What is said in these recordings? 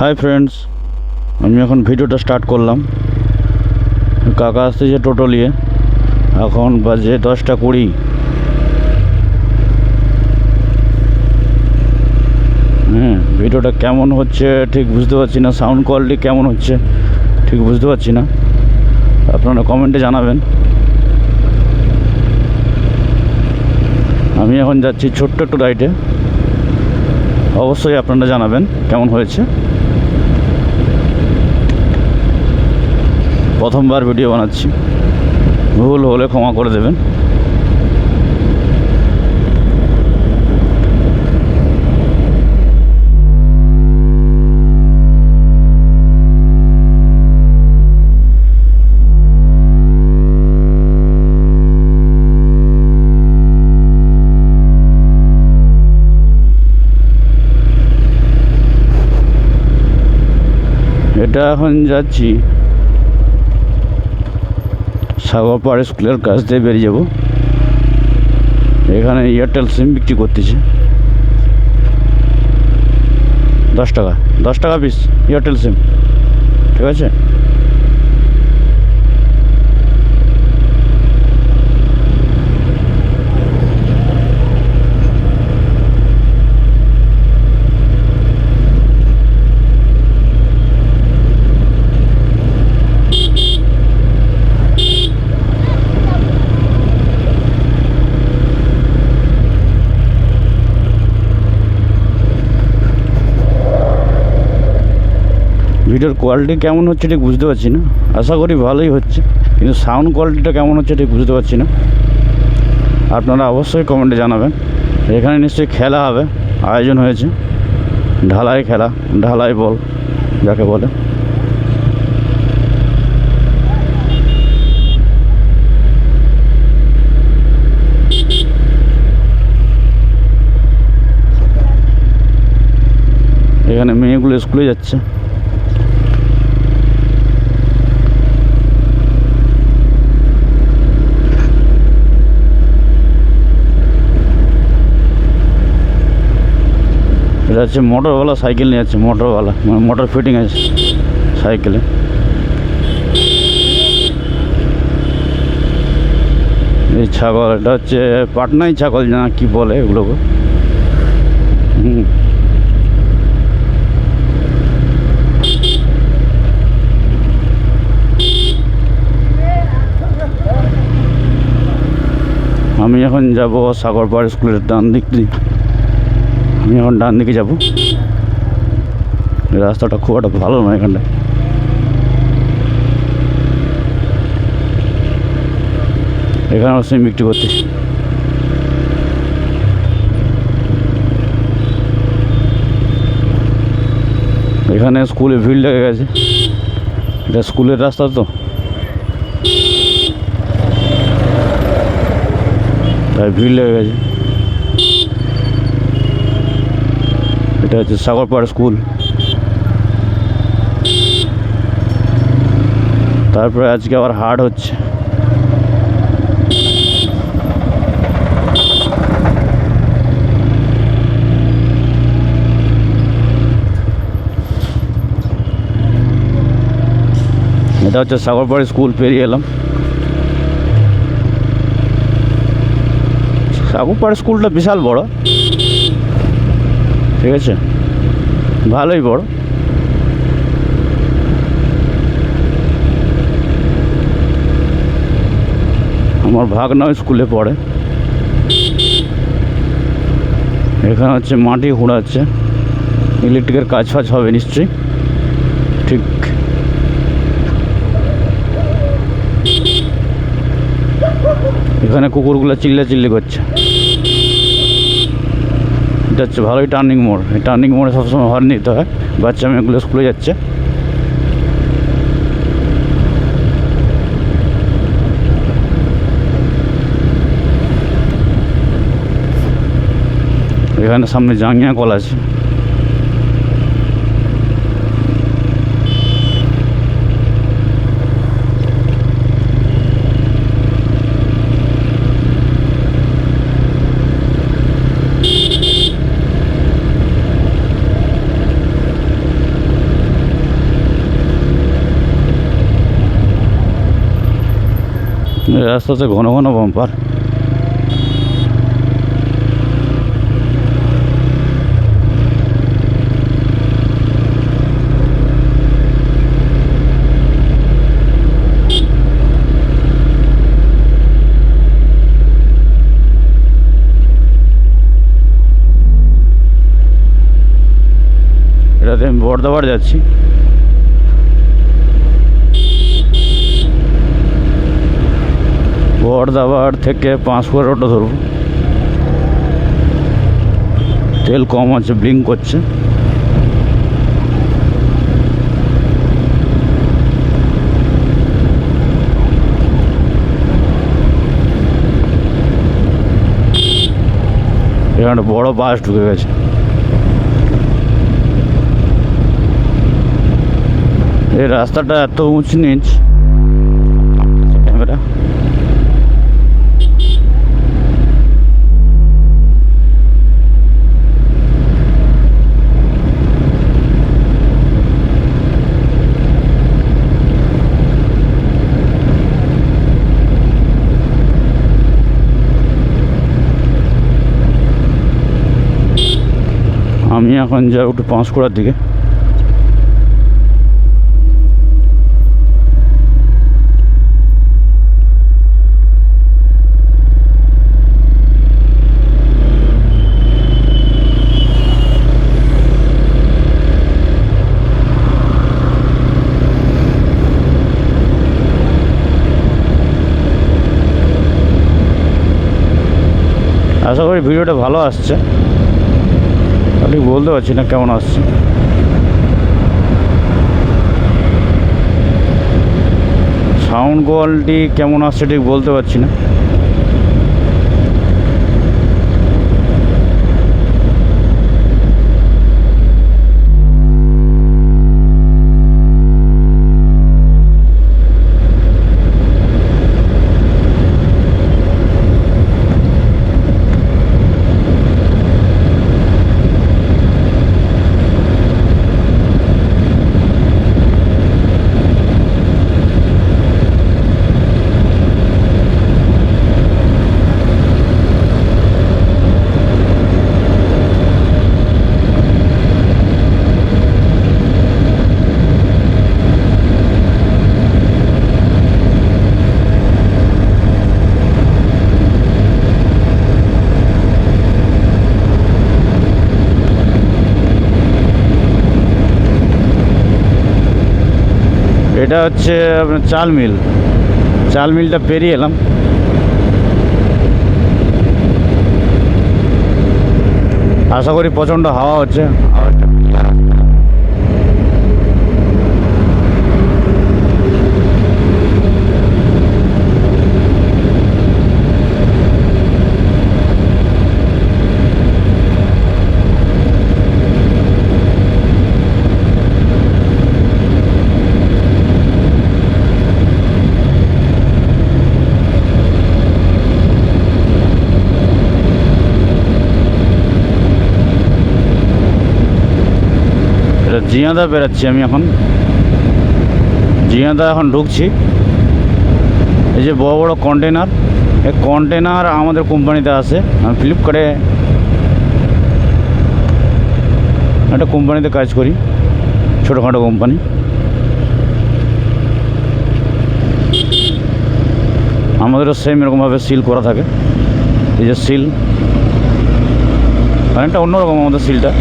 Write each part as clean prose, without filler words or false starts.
Hi friends, আমি এখন ভিডিওটা স্টার্ট করলাম। কাকা আসতেছে টোটো নিয়ে। এখন বাজে 10টা 20। ভিডিওটা কেমন হচ্ছে ঠিক বুঝতে পারছি না, সাউন্ড কোয়ালিটি কেমন হচ্ছে ঠিক বুঝতে পারছি না, আপনারা কমেন্টে জানাবেন। আমি এখন যাচ্ছি ছোট্ট একটু রাইডে, অবশ্যই আপনারা জানাবেন কেমন হয়েছে। প্রথমবার ভিডিও বানাচ্ছি, ভুল হলে ক্ষমা করে দেবেন। এটা এখন যাচ্ছি সাগরপাড় স্কুলের কাছ দিয়ে বেরিয়ে যাব। এখানে এয়ারটেল সিম বিক্রি করতেছে 10 টাকা, 10 টাকা পিস এয়ারটেল সিম, ঠিক আছে। ভিডিওর কোয়ালিটি কেমন হচ্ছে ঠিক বুঝতে পারছি না, আশা করি ভালোই হচ্ছে, কিন্তু সাউন্ড কোয়ালিটিটা কেমন হচ্ছে ঠিক বুঝতে পারছি না। আপনারা অবশ্যই কমেন্টে জানাবেন। এখানে নিশ্চয়ই খেলা হবে, আয়োজন হয়েছে ঢালাই খেলা, ঢালাই বল যাকে বলে। এখানে মেয়েগুলো স্কুলে যাচ্ছে। এটা হচ্ছে মোটরওয়ালা সাইকেল নিয়ে যাচ্ছে, মোটরওয়ালা মানে মোটর ফিটিং আছে সাইকেলে। এই ছাগল, এটা হচ্ছে পাটনাই ছাগল না কি বলে এগুলোকে। আমি এখন যাব সাগরপাড় স্কুলের ডান দিক দিয়ে। আমি এখন ডান দিকে যাব। রাস্তাটা খুব একটা ভালো নয় এখানটায়। এখানে সিম বিক্রি করতেছি। এখানে স্কুলে ভিড় লেগে গেছে, এটা স্কুলের রাস্তা তো, তাই ভিড় লেগে গেছে। এটা হচ্ছে সাগরপাড় স্কুল। তারপরে আজকে আবার হাট হচ্ছে। এটা হচ্ছে সাগরপাড় স্কুল, পেরিয়ে এলাম। সাগরপাড় স্কুলটা বিশাল বড়, ঠিক আছে, ভালোই বড়। আমার ভাগনাও স্কুলে পড়ে। এখানে হচ্ছে মাটি হুড়াচ্ছে, ইলেকট্রিকের কাজ ফাজ হবে নিশ্চয়ই। ঠিক এখানে কুকুরগুলো চিল্লাচিল্লি করছে। এটা হচ্ছে ভালোই টার্নিং মোড়। এই টার্নিং মোড়ে সবসময় হর্ন নিতে হয়। বাচ্চা মেয়েগুলো স্কুলে যাচ্ছে। এখানে সামনে জাঙ্গিয়া কল আছে। এই রাস্তাতে ঘন ঘন বাম্পার। এটাতে আমি বর্দাবার যাচ্ছি। বর্দাবার থেকে পাঁশকুড়ার অটো ধরবো। তেল কম আছে, ব্লিঙ্ক করছে। এখানে বড় বাস ঢুকে গেছে। এই রাস্তাটা এত উঁচু নিচ, ক্যামেরা আমি এখন যাই একটু পাঁশকুড়ার দিকে। আশা করি ভিডিওটা ভালো আসছে, ঠিক বলতে পারছি না কেমন আসছে। সাউন্ড কোয়ালিটি কেমন আসছে ঠিক বলতে পারছি না। এটা হচ্ছে আপনার চাল মিল। চাল মিলটা পেরিয়ে এলাম। আশা করি প্রচণ্ড হাওয়া হচ্ছে। জিয়াদা বেরাচ্ছি আমি এখন। জিয়াদা এখন ঢুকছি। এই যে বড় বড় কন্টেনার, এই কন্টেনার আমাদের কোম্পানিতে আসে। আমি ফ্লিপকার্টে একটা কোম্পানিতে কাজ করি, ছোটোখাটো কোম্পানি। আমাদেরও সেম এরকমভাবে সিল করা থাকে। এই যে সিল, অনেকটা অন্যরকম আমাদের সিলটা।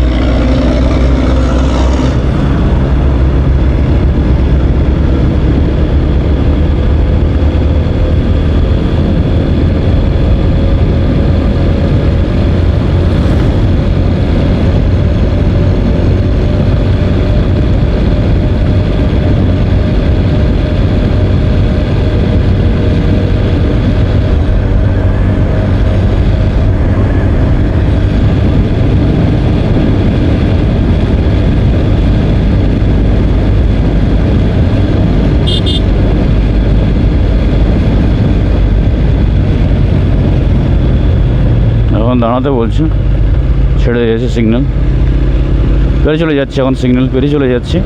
এখন দাঁড়াতে বলছে, ছেড়ে দিয়েছে সিগন্যাল, পেরিয়ে চলে যাচ্ছে। এখন সিগন্যাল পেরিয়ে চলে যাচ্ছে।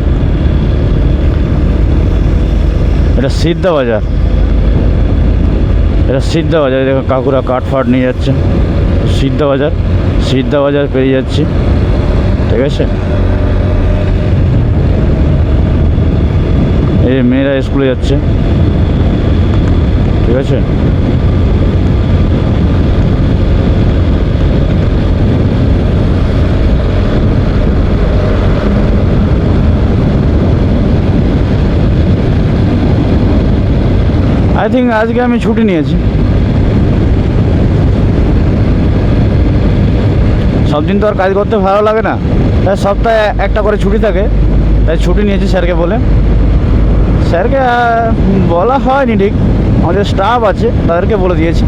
এটা সিদ্ধা বাজার। এটা সিদ্ধা বাজার, দেখো কাকুরা কাঠ ফাট নিয়ে যাচ্ছে। সিদ্ধা বাজার পেরিয়ে যাচ্ছি, ঠিক আছে। এই মেয়েরা স্কুলে যাচ্ছে, ঠিক আছে। আই থিঙ্ক আজকে আমি ছুটি নিয়েছি। সব দিন তো আর কাজ করতে ভালো লাগে না, তাই সপ্তাহে একটা করে ছুটি থাকে, তাই ছুটি নিয়েছি স্যারকে বলে। স্যারকে বলা হয়নি ঠিক, আমাদের স্টাফ আছে তাদেরকে বলে দিয়েছি।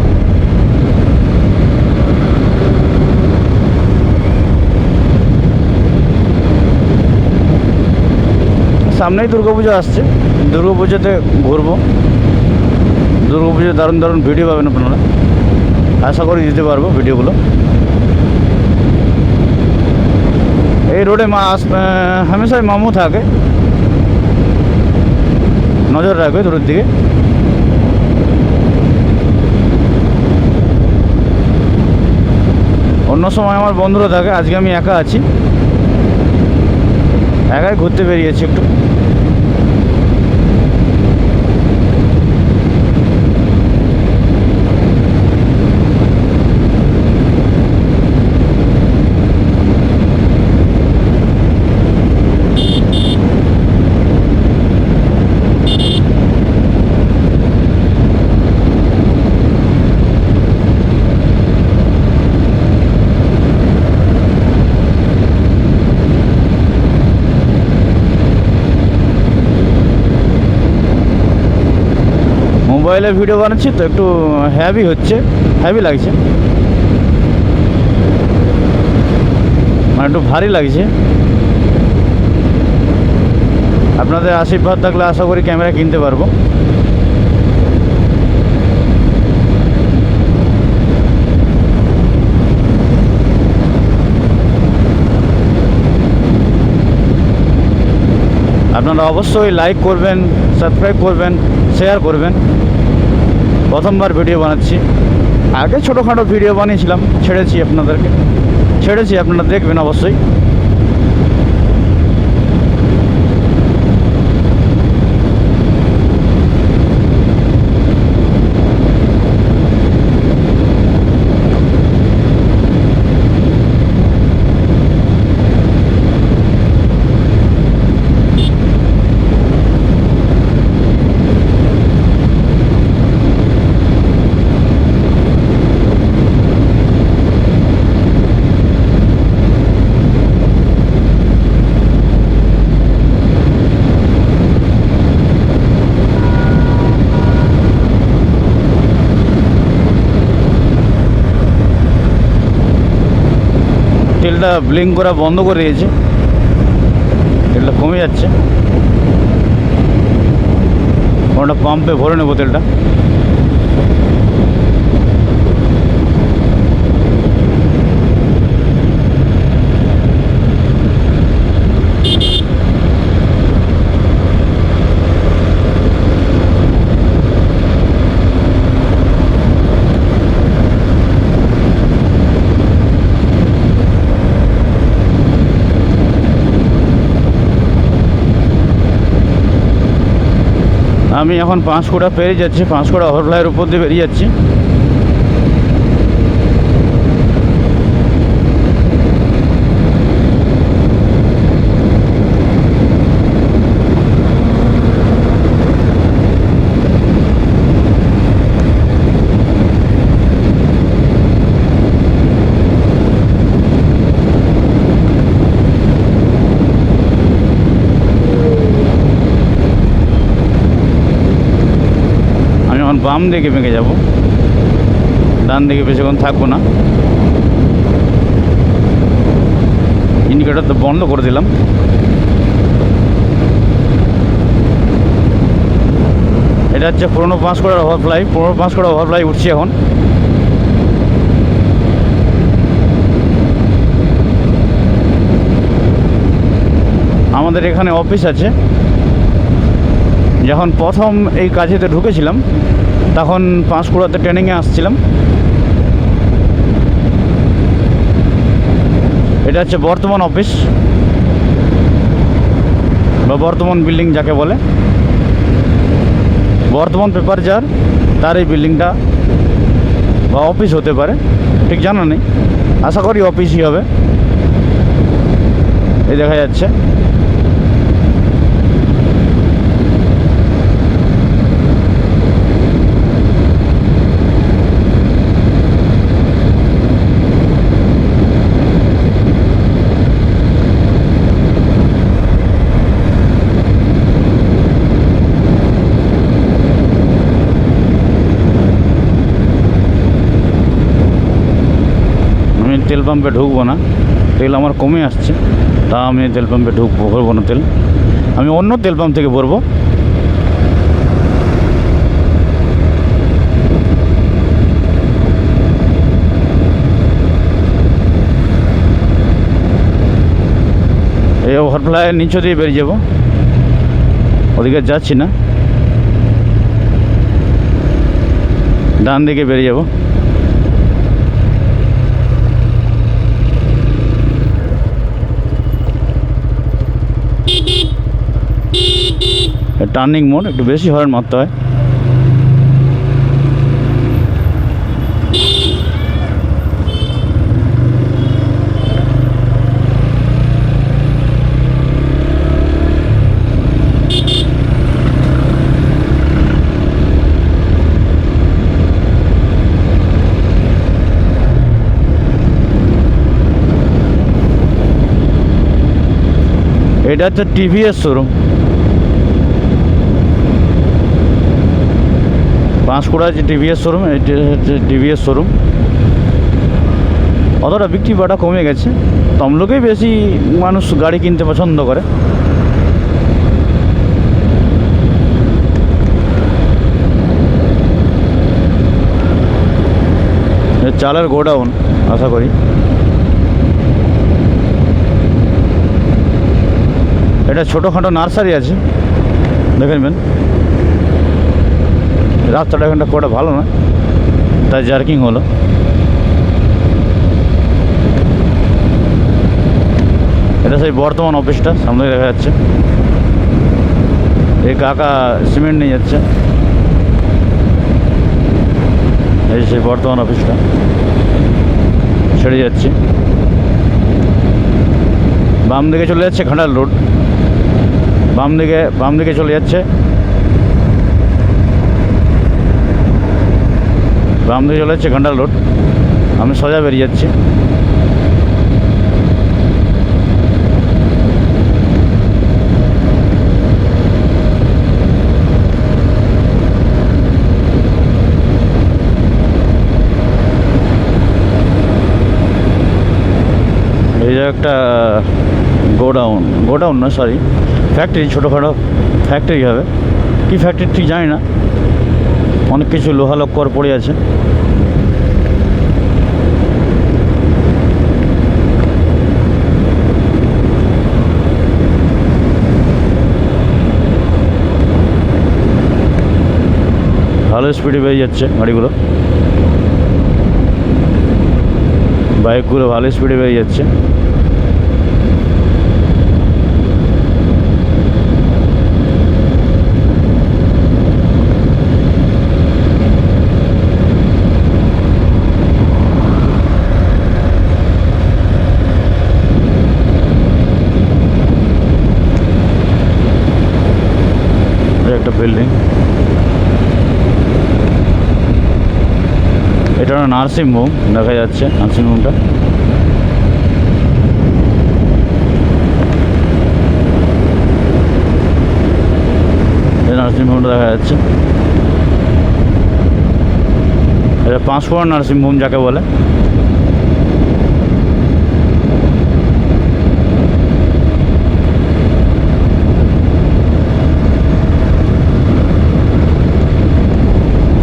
সামনেই দুর্গাপুজো আসছে, দুর্গাপুজোতে ঘুরবো। দুর্গাপুজোর দারুণ দারুণ ভিডিও পাবেন আপনারা, আশা করি দিতে পারবো ভিডিওগুলো। এই রোডে হামেশাই মামু থাকে, নজর রাখবে দূরের দিকে। অন্য সময় আমার বন্ধুরা থাকে, আজকে আমি একা আছি, একাই ঘুরতে বেরিয়েছি একটু। মোবাইলে ভিডিও বানাচ্ছি তো একটু হেভি লাগছে, মানে একটু ভারী লাগছে। আপনাদের আশীর্বাদ থাকলে আশা করি ক্যামেরা কিনতে পারবো। আপনারা অবশ্যই লাইক করবেন, সাবস্ক্রাইব করবেন, শেয়ার করবেন। প্রথমবার ভিডিও বানাচ্ছি, আগে ছোটোখাটো ভিডিও বানিয়েছিলাম, ছেড়েছি, আপনারা দেখবেন অবশ্যই। তেলটা ব্লিঙ্ক করা বন্ধ করে দিয়েছে, তেলটা কমে যাচ্ছে। ওটা পাম্পে ভরে নেবো তেলটা। আমি এখন পাঁশকুড়া পেরিয়ে যাচ্ছি, পাঁশকুড়া ওভারফ্লাইয়ের উপর দিয়ে বেরিয়ে যাচ্ছি। বাম দিকে বেঁকে যাব, ডান দিকে বেশিক্ষণ থাকবো না। ইন্ডিকেটর তো বন্ধ করে দিলাম। এটা হচ্ছে পুরনো পাঁশকুড়ার ওভারফ্লাই, উঠছি এখন। আমাদের এখানে অফিস আছে। যখন প্রথম এই কাজেতে ঢুকেছিলাম তখন পাঁশকুড়াতে ট্রেনিংয়ে আসছিলাম। এটা হচ্ছে বর্তমান অফিস বা বর্তমান বিল্ডিং যাকে বলে, বর্তমান পেপার যার তার এই বিল্ডিংটা বা অফিস হতে পারে, ঠিক জানা নেই, আশা করি অফিসই হবে। এই দেখা যাচ্ছে তেল পাম্পে ঢুকবো না, তেল আমার কমে আসছে, তা আমি তেল পাম্পে ভরবো না তেল, আমি অন্য তেল পাম্প থেকে ভরবো। এই ওভারফ্লাইয়ের নিচে দিয়ে বেরিয়ে যাবো, ওদিকে যাচ্ছি না, ডান দিকে বেরিয়ে যাবো। টার্নিং মোড, একটু বেশি হর্ন মারতে হয়। এটা হচ্ছে টিভিএস শোরুম, পাঁশকুড়া যে টিভিএস শোরুম, এটা হচ্ছে টিভিএস শোরুম। অতটা বিক্রি বাটা কমে গেছে, তমলোকেই বেশি মানুষ গাড়ি কিনতে পছন্দ করে। চালের গোডাউন আশা করি। এটা ছোটোখাটো নার্সারি আছে, দেখে নেবেন। রাস্তাটা এখানটা খুব ভালো না, তাই জার্কিং হলো। এটা সেই বর্তমান অফিসটা সামনে দেখা যাচ্ছে। এই কাকা সিমেন্ট নিয়ে যাচ্ছে, এই সেই বর্তমান অফিসটা ছেড়ে যাচ্ছে। বাম দিকে চলে যাচ্ছে ঘাটাল রোড, বাম দিকে চলে যাচ্ছে, বাম দিকে চলে যাচ্ছে ঘাটাল রোড। আমি সোজা বেরিয়ে যাচ্ছি। এই যে একটা গোডাউন না, সরি, ফ্যাক্টরি, ছোটোখাটো ফ্যাক্টরি হবে, কি ফ্যাক্টরি ঠিক জানি না। অনেক কিছু লোহা লক্কর পড়ে আছে। ভালো স্পিডে বেরিয়ে যাচ্ছে গাড়িগুলো, বাইকগুলো ভালো স্পিডে বেরিয়ে যাচ্ছে। একটা বিল্ডিং, এটা নার্সিং হোম দেখা যাচ্ছে, নার্সিং হোমটা। নার্সিং হোমটা দেখা যাচ্ছে, এটা পাঁশকুড়া নার্সিং হোম যাকে বলে।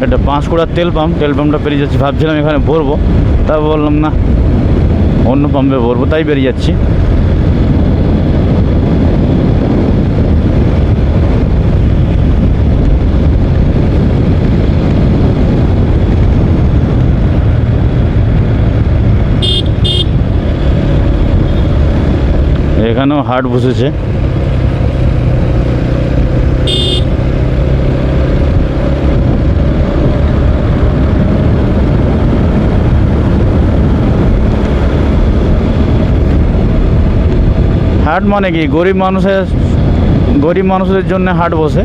এটা পাঁশকুড়ার তেল পাম্পটা পেরিয়ে যাচ্ছি। ভাবছিলাম এখানে ভরবো, তা বললাম না, অন্য পাম্পে ভরবো, তাই বেরিয়ে যাচ্ছি। এখানেও হাট বসেছে। হাট মানে কি, গরিব মানুষদের জন্য হাট বসে।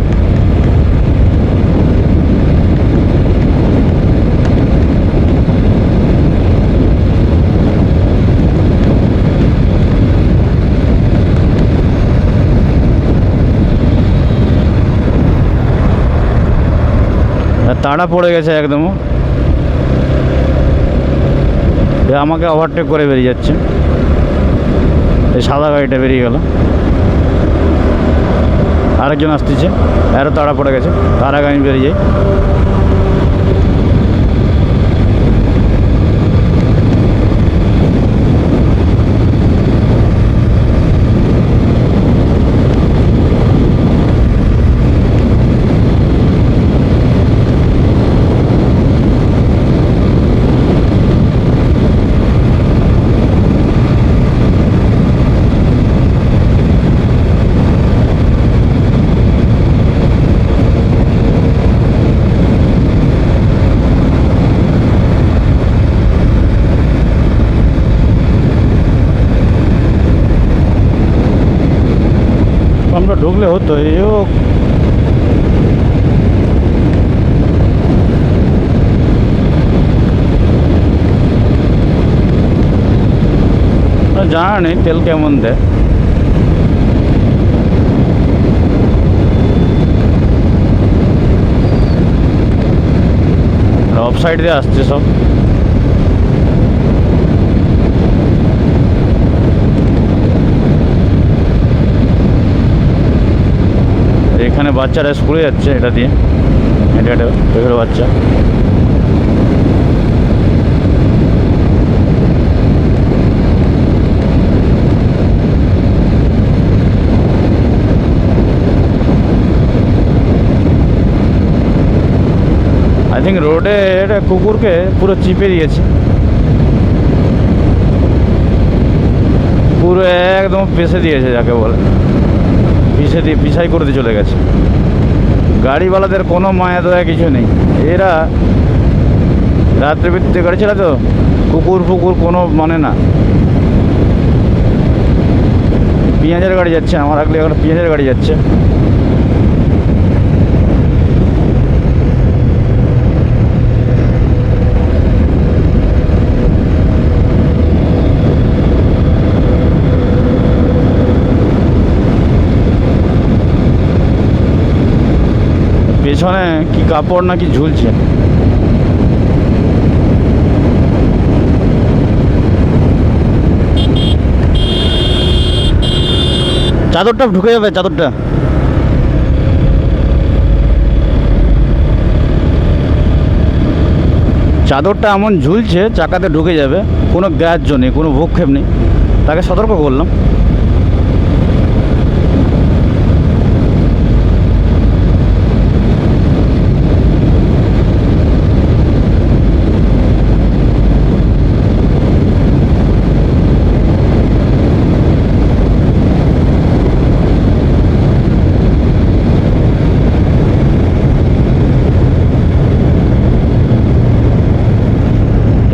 তাড়া পড়ে গেছে একদম, আমাকে ওভারটেক করে বেরিয়ে যাচ্ছে। এই সাদা গাড়িটা বেরিয়ে গেল, আরেকজন আসতেছে, আরও তাড়া পড়ে গেছে, তার আগে আমি বেরিয়ে যাই। আমরা ঢুকলে হতো, এও জানা নেই তেল কেমন দেয়। অফ সাইড দিয়ে আসছে সব। এখানে বাচ্চারা স্কুলে যাচ্ছে, এটা দিয়ে, এটা ছোটো বাচ্চা। আই থিঙ্ক রোডে এটা কুকুরকে পুরো চিপে দিয়েছে, পুরো একদম পেছে দিয়েছে, যাকে বলে পিছাই করে দিয়ে চলে গেছে। গাড়িওয়ালাদের কোনো মায়া দয়া কিছু নেই, এরা রাত্রে ভিত্তিতে গাড়ি চালায় তো, কুকুর ফুকুর কোনো মানে না। পেঁয়াজের গাড়ি যাচ্ছে, আমার আগলে এখন পেঁয়াজের গাড়ি যাচ্ছে। পেছনে কি কাপড় নাকি ঝুলছে, চাদরটা ঢুকে যাবে, চাদরটা। চাদরটা এমন ঝুলছে চাকাতে ঢুকে যাবে, কোনো গ্রাহ্য নেই, কোনো ভূক্ষেপ নেই। তাকে সতর্ক করলাম।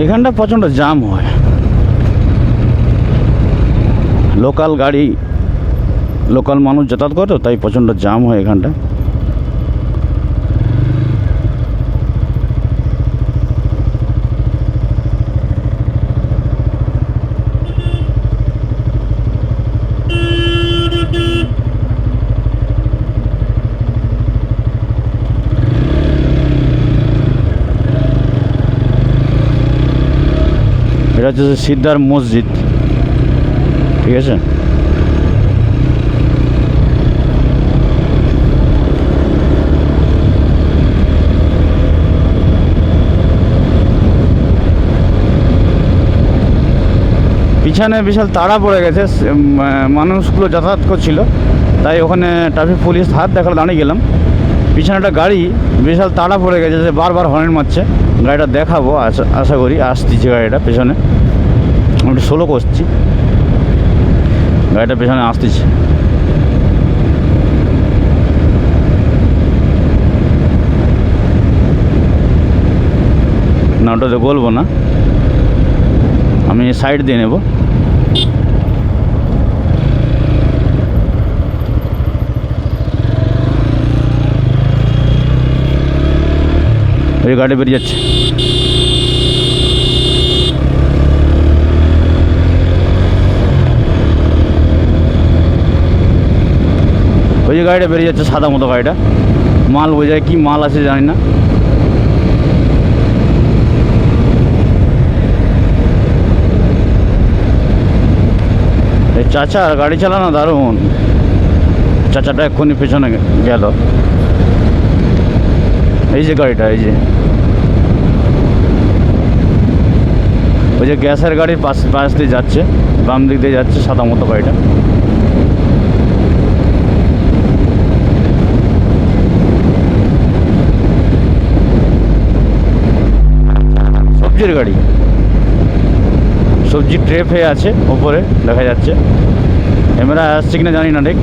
এখানটা প্রচণ্ড জাম হয়, লোকাল গাড়ি, লোকাল মানুষ যাতায়াত করে তো, তাই প্রচণ্ড জাম হয় এখানটা। এটা হচ্ছে সিদ্ধার মসজিদ, ঠিক আছে। পিছনে বিশাল তাড়া পড়ে গেছে, মানুষগুলো যাতায়াত করছিল, তাই ওখানে ট্রাফিক পুলিশ হাত দেখালো, দাঁড়িয়ে গেলাম। পিছনে একটা গাড়ি বিশাল তাড়া পড়ে গেছে, যে বারবার হর্ন মারছে। গাড়িটা দেখাবো, আশা করি আসতেছে গাড়িটা পেছনে, আমি একটু স্লো করছি। গাড়িটা পেছনে আসতেছে। না, ওটাতে বলবো না, আমি সাইড দিয়ে নেব। ওই গাড়ি বেরিয়ে যাচ্ছে। ওই যে গাড়িটা বেরিয়ে যাচ্ছে, সাদা মতো গাড়িটা, মাল বোঝায়, কি মাল আছে জানি না। এই চাচা গাড়ি চালানো দারুণ। চাচাটা এক্ষুনি পেছনে গেল। এই যে গাড়িটা, এই যে ওই যে গ্যাসের গাড়ির পাশ দিয়ে যাচ্ছে, বাম দিক দিয়ে যাচ্ছে, সাদা মতো গাড়িটা। সবজির গাড়ি, সবজি ট্রেপ হয়ে আছে ওপরে দেখা যাচ্ছে। ক্যামেরা আসছে কিনা জানি না ঠিক,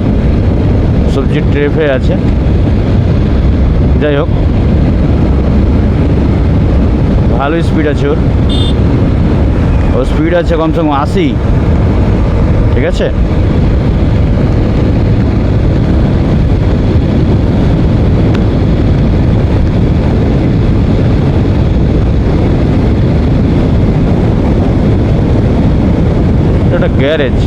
সবজির ট্রেপ হয়ে আছে। যাই হোক, ভালো স্পিড আছে ওর স্পিড আছে কমসে কম 80। ঠিক আছে, এটা গ্যারেজ।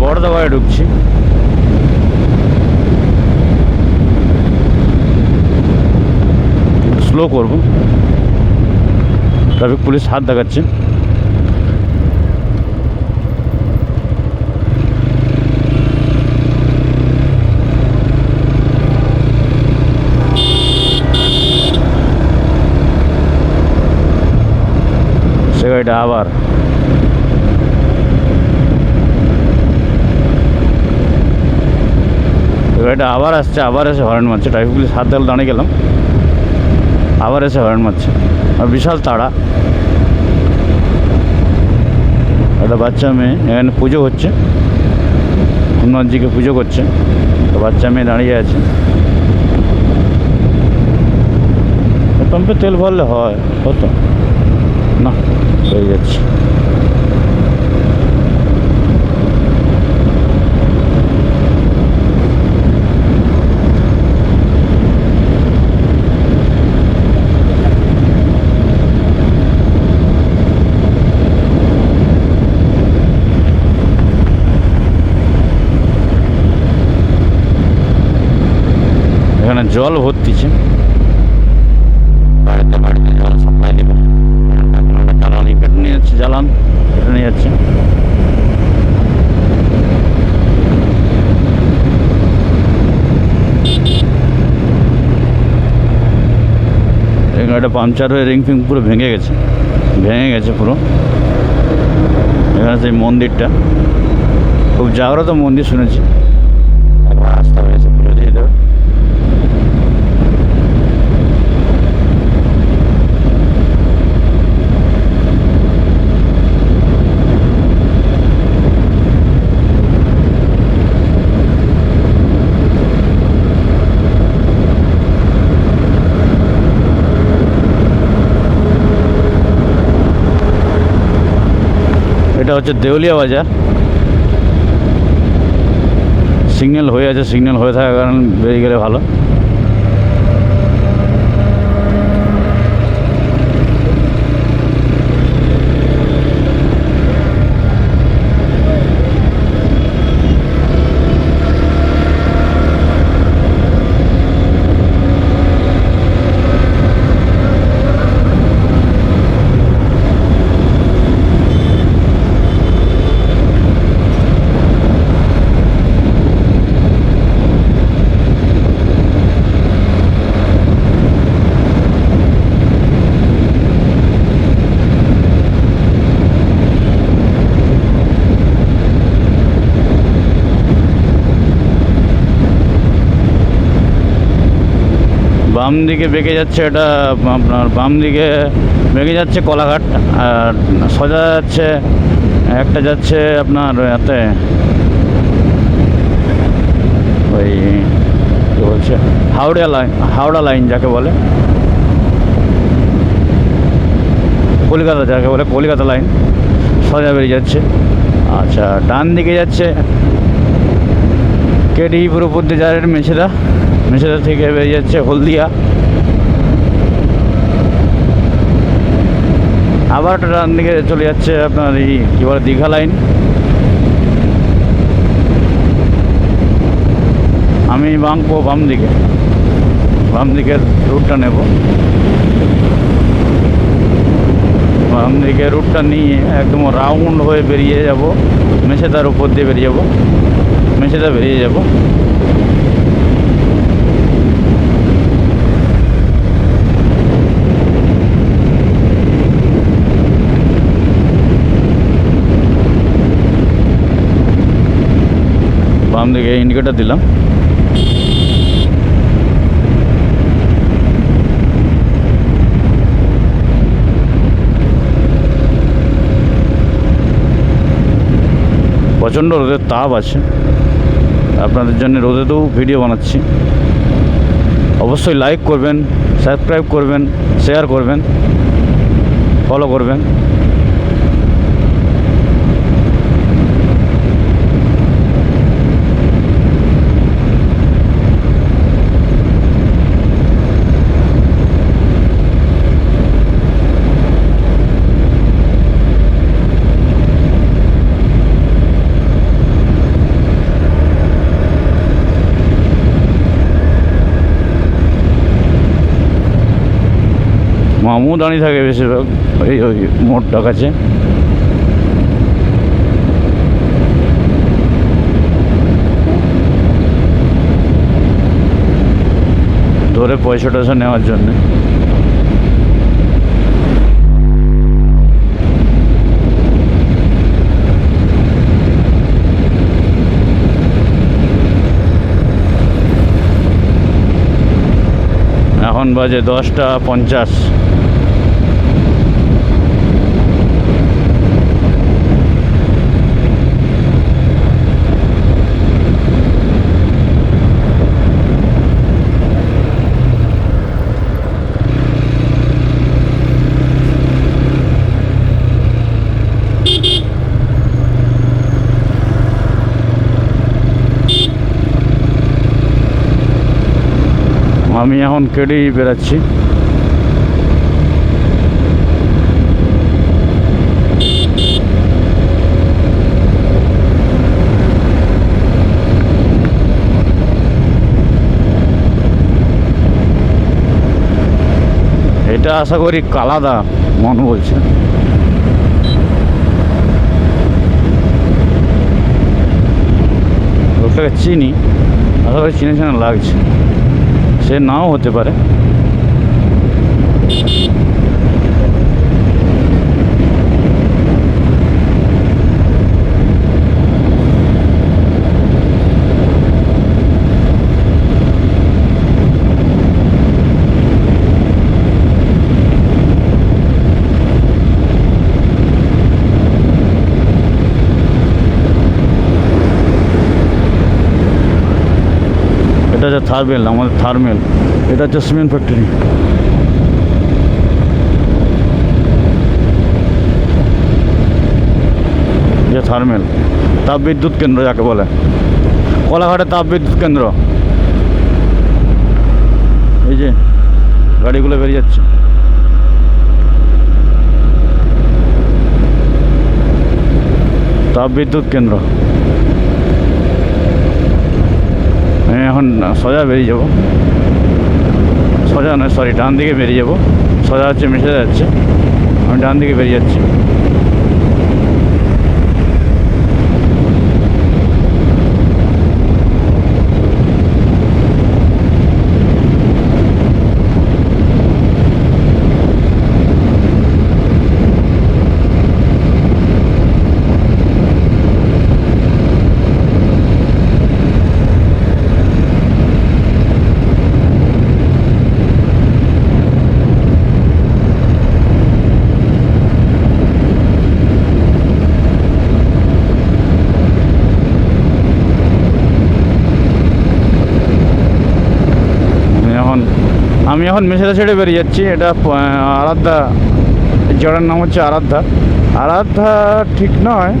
বড়দাবায় ঢুকছি। স্লো করব, ট্রাফিক পুলিশ হাত দেখাচ্ছে। সে গাড়িটা আবার গাড়িটা আবার আসছে, আবার এসে হর্ন মারছে। ট্রাফিক পুলিশ হাত দেওয়াল দাঁড়িয়ে গেলাম, আবার এসে হর্ন মারছে। আর বিশাল তাড়া। একটা বাচ্চা মেয়ে, এখানে পুজো হচ্ছে, হনুমানজিকে পুজো করছে, তো বাচ্চা মেয়ে দাঁড়িয়ে আছে। পাম্পে তেল ভরলে হয়, হতো না, হয়ে যাচ্ছে। এখানে জল ভর্তিছে, বাড়িতে বাড়িতে জল সাপ্লাই দেবে। জ্বালানি কেটে নিয়ে যাচ্ছে, জ্বালান কেটে নিয়ে যাচ্ছে। এই গাড়িটা পাংচার হয়ে রিং ফিং পুরো ভেঙে গেছে পুরো। এখানে সেই মন্দিরটা খুব জাগ্রত মন্দির শুনেছি, একবার আসতে হয়েছে, পুরো দিয়ে দেবে। এটা হচ্ছে দেউলিয়া বাজার। সিগন্যাল হয়ে আছে, সিগন্যাল হয়ে থাকার কারণে বেরিয়ে গেলে ভালো। বাম দিকে বেঁকে যাচ্ছে, এটা আপনার বাম দিকে বেঁকে যাচ্ছে কোলাঘাট, আর সোজা যাচ্ছে একটা যাচ্ছে আপনার এতে ওই কী বলছে হাওড়া লাইন যাকে বলে, কলকাতা যাকে বলে কলকাতা লাইন, সোজা বেরিয়ে যাচ্ছে। আচ্ছা, ডান দিকে যাচ্ছে কেডিপুর উপর দিয়ে যাওয়ার মেছেদা থেকে বেরিয়ে যাচ্ছে হলদিয়া, আবার ডান দিকে চলে যাচ্ছে আপনার এই কী বলে দীঘা লাইন। আমি বাঁকবো বাম দিকের রুটটা নেব, বাম দিকে রুটটা নিয়ে একদম রাউন্ড হয়ে বেরিয়ে যাব, মেছেদার উপর দিয়ে বেরিয়ে যাব, মেছেদা বেরিয়ে যাব। বাম দিকে ইন্ডিকেটার দিলাম। প্রচণ্ড রোদের তাপ আছে, আপনাদের জন্য রোদেতেও ভিডিও বানাচ্ছি। অবশ্যই লাইক করবেন, সাবস্ক্রাইব করবেন, শেয়ার করবেন, ফলো করবেন। মামু দাঁড়িয়ে থাকে বেশিরভাগ ওই মোড়টা কাছে। ধরে পয়সা টয়সা নেওয়ার জন্যে। এখন বাজে 10:50। আমি এখন কেডি বেরাচ্ছি। এটা আশা করি কালাদা মন বলছে। লোকটাকে চিনি, আশা করি চিনে চিনে লাগছে, সে নাও হতে পারে। এটা হচ্ছে থার্মেল, আমাদের থার্মেল। এটা হচ্ছে সিমেন্ট ফ্যাক্টরি। যে থার্মেল তাপবিদ্যুৎ কেন্দ্র যাকে বলে, কোলাঘাটে তাপবিদ্যুৎ কেন্দ্র। এই যে গাড়িগুলো বেরিয়ে যাচ্ছে। তাপবিদ্যুৎ কেন্দ্র। আমি এখন সোজা বেরিয়ে যাব, সোজা নয় সরি ডান দিকে বেরিয়ে যাব। সোজা হচ্ছে মিশে যাচ্ছে, আমি ডান দিকে বেরিয়ে যাচ্ছি। এখন মেসেজা ছেড়ে বেরিয়ে যাচ্ছি। এটা আরাধ্যা, জায়গাটার নাম হচ্ছে আরাধ্যা। আরাধ্যা ঠিক নয়,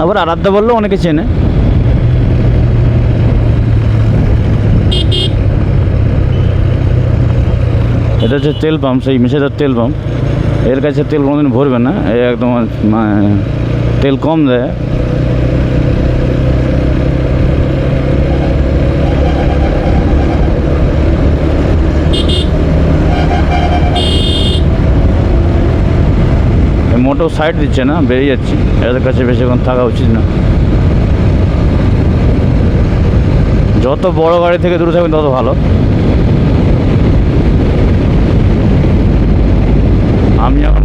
আবার আরাধ্যা বললেও অনেকে চেনে। এটা হচ্ছে তেল পাম্প, সেই মেসেজার তেল পাম্প। এর কাছে তেল কোনোদিন ভরবে না, এই একদম তেল কম দেয়। মোটো সাইড দিচ্ছে না, বেরিয়ে যাচ্ছি। এদের কাছে বেশিক্ষণ থাকা উচিত না। যত বড় গাড়ি থেকে দূরে থাকবেন তত ভালো। আমি এখন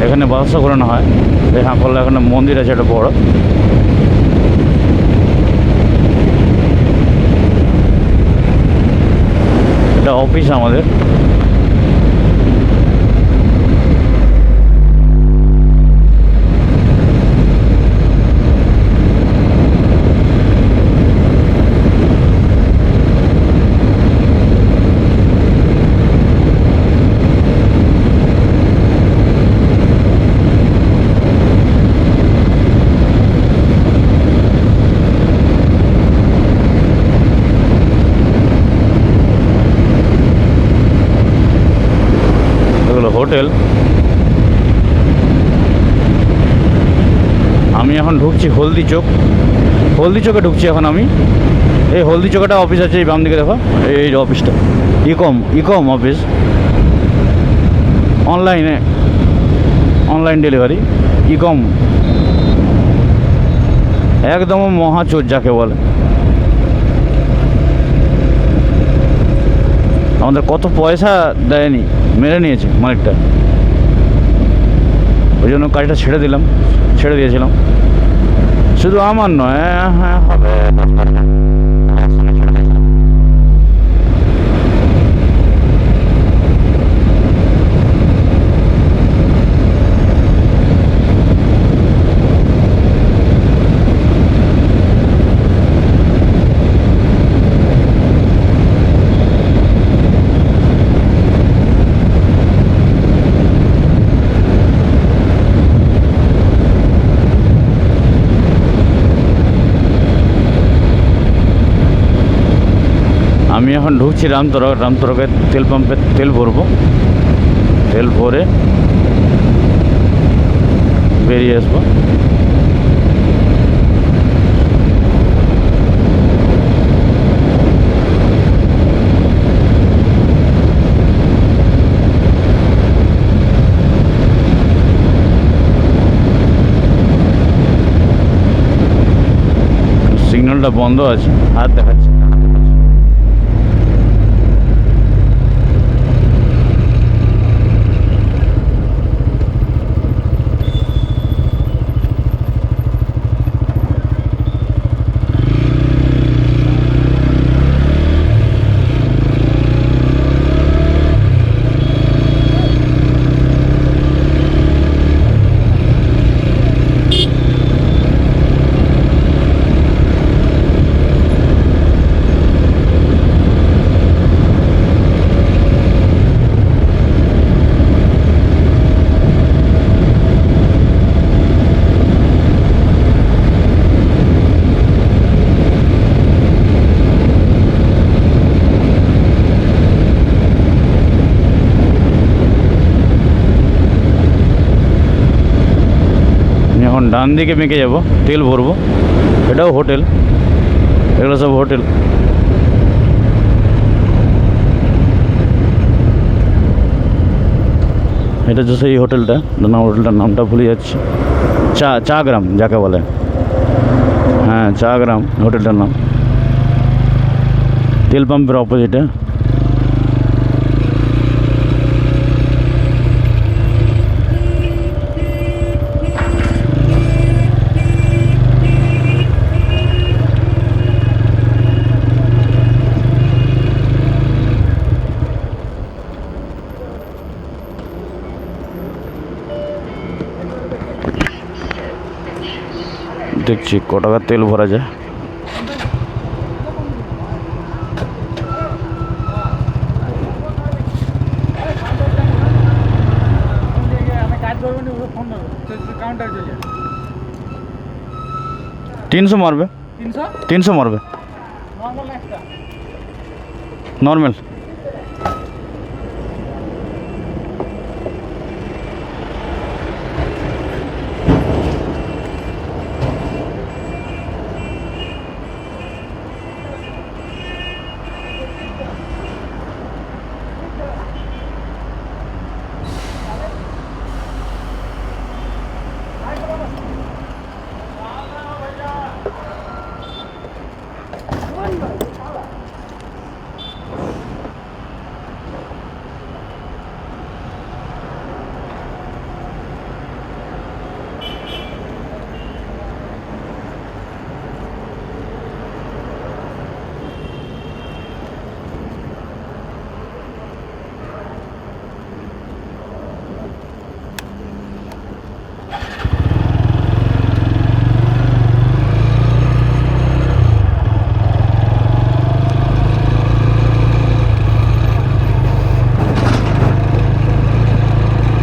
এখানে ব্যবস্থা করানো হয়, দেখা করলে এখানে মন্দির আছে একটা বড়। এটা অফিস আমাদের। হোটেল। আমি এখন ঢুকছি হলদি চোক। হলদি চোকে ঢুকছি এখন আমি। এই হলদি চোকে একটা অফিস আছে, এই বাম দিকে দেখো, এই অফিসটা ইকম অফিস। Online delivery ইকম। একদম মহাচোর যাকে বলে। আমাদের কত পয়সা দেয়নি, মেরে নিয়েছে মালিকটা। ওই জন্য কাজটা ছেড়ে দিয়েছিলাম। শুধু আমার নয়, হ্যাঁ হবে। আমি এখন ঢুকছি রামতরকের তেল পাম্পে তেল ভরবো। তেল ভরে বেরিয়ে আসবো। সিগন্যালটা বন্ধ আছে, হাত দেখাচ্ছে। এখন ডান দিকে বেঁকে যাব, তেল ভরবো। এটাও হোটেল, এগুলো সব হোটেল। এটা হচ্ছে সেই হোটেলটা, হোটেলটার নামটা ভুলে যাচ্ছি। চা গ্রাম যাকে বলে, হ্যাঁ চা গ্রাম হোটেলটার নাম। তেল পাম্পের অপোজিটে। দেখছি ক টাকার তেল ভরা যায়। তিনশো মারবে, 300 মারবে নর্মাল।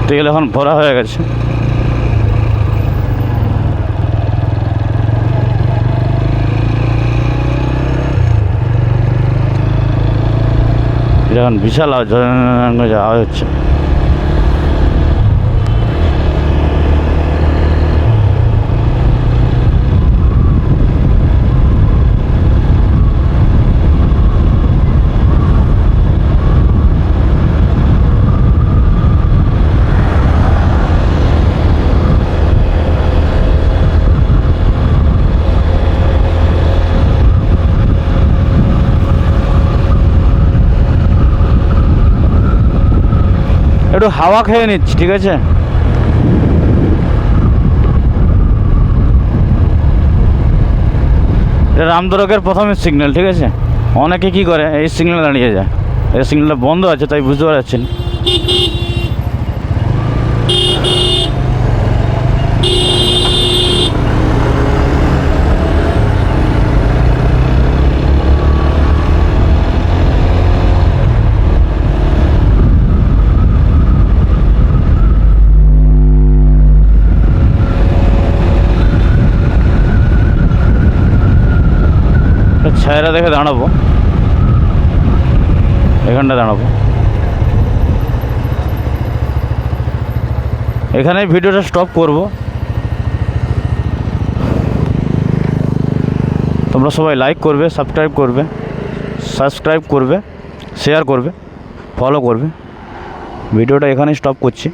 তেল এখন ভরা হয়ে গেছে। এখন বিশাল আওয়াজ হচ্ছে। একটু হাওয়া খেয়ে নিচ্ছি, ঠিক আছে? এটা রামদুরকের প্রথমের সিগন্যাল, ঠিক আছে? অনেকে কি করে এই সিগন্যাল দাঁড়িয়ে যায়, এই সিগন্যালটা বন্ধ আছে তাই বুঝতে পারছেন। ছায়রা দেখে দাঁড়াবো, এখানটা দাঁড়াবো। এখানেই ভিডিওটা স্টপ করব। তোমরা সবাই লাইক করবে, সাবস্ক্রাইব করবে, শেয়ার করবে, ফলো করবে। ভিডিওটা এখানেই স্টপ করছি।